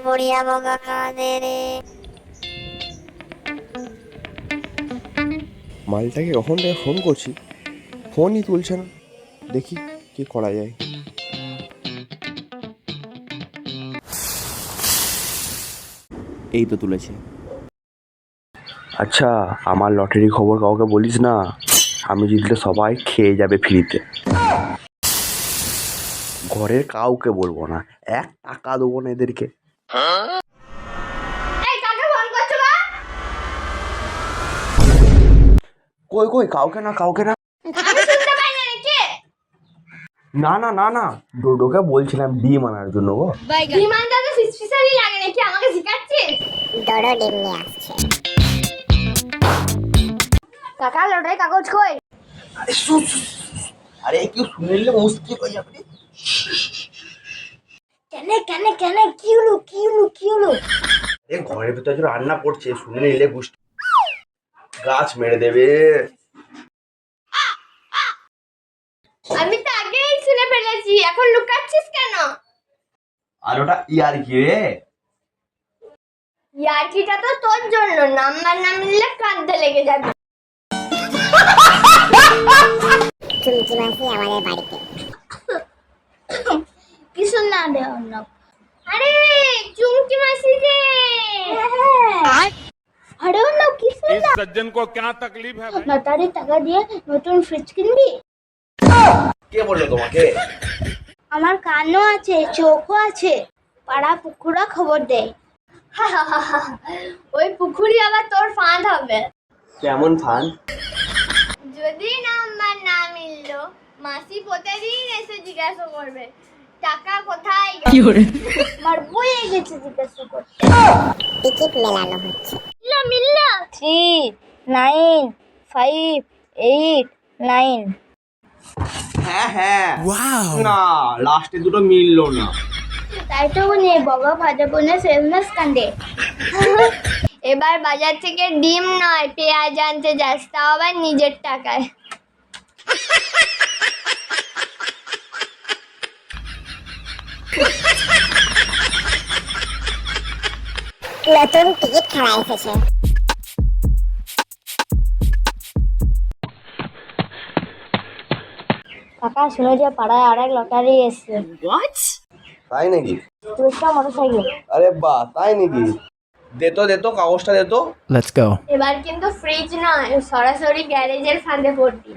পড়িয়া বগা কাঁদে রে। মালটাকে কখন থেকে ফোন করছি, ফোনই তুলছে না। দেখি কি করা যায়। এই তো তুলেছে। আচ্ছা, আমার লটারি খবর কাউকে বলিস না, আমি জিতলে সবাই খেয়ে যাবে ফ্রিতে। ঘরের কাউকে বলবো না, 1 টাকা দেবো না এদেরকে। কই কই, কাউকে না কাউকে না। না না না না, ডোডোকে বলছিলাম ডিম আনার জন্য গো। ডিম আনতে তো ফিসফিসারি লাগে নাকি, আমাকে শিখাচ্ছিস? ডোডো ডিম নিয়ে আসছে। কাকা লটারি কাগজ কই? আরে কেউ শুনে নিলে মুশকিল হয়ে যাবে। কেন কেন কেন, কি হলো কি হলো কি হলো? এ ঘরের ভিতরে রান্না করছে, শুনে নিলে গাছ মেরে দেবে। আমি তো আগেই শুনে ফেলেছি, এখন লুকাচ্ছিস কেন? আর ওটা ইয়ার কি রে? ইয়ার্কিটা তো তোর জন্য, নাম্বার না মিললে কাঁদতে লেগে যাবে। চুমচি মাসি আমাদের বাড়িতে। কি শোনা রে অর্ণব? আরে চুমচি মাসি যে। আরে অর্ণব কি শোনা? इस सज्जन को क्या तकलीफ है भाई? লটারি টাকা দিয়ে নতুন ফ্রিজ কিনবি? কে বললো তোমাকে? আমার কানও আছে, চোখও আছে, পাড়া পুকুরা খবর দেয়। ওই পুকুরি আবার তোর ফাঁদ হবে। কেমন ফান? যদি নাম্বার না মিললো, মাসি প্রতিদিন এসে জিজ্ঞাসা করবে টাকা কোথায় গেল। আমার বইয়ে গেছে জিজ্ঞাসা করতে। টিকিট মেলানো হচ্ছে। মিললো 3 9 5 8 9। হ্যাঁ হ্যাঁ, না লাস্টে দুটো মিললো না। তাই তো বলি বাবা ভাজা বোনের ফেমাস কাণ্ডে। এবার বাজার থেকে ডিম নয় পেঁয়াজ আনতে যাস, তাও আবার নিজের টাকায়। নতুন টিকিট খেলা এসেছে। কাকা শুনে যে পাড়ায় আরেক লটারি এসছে। তাই নাকি? পুরস্কার মোটরসাইকেল। আরে বাহ, তাই নাকি? দে তো কাগজটা দে তো। Let's go. এবার কিন্তু ফ্রিজ নয়, সরাসরি গ্যারেজের ফাঁদে পড়বি।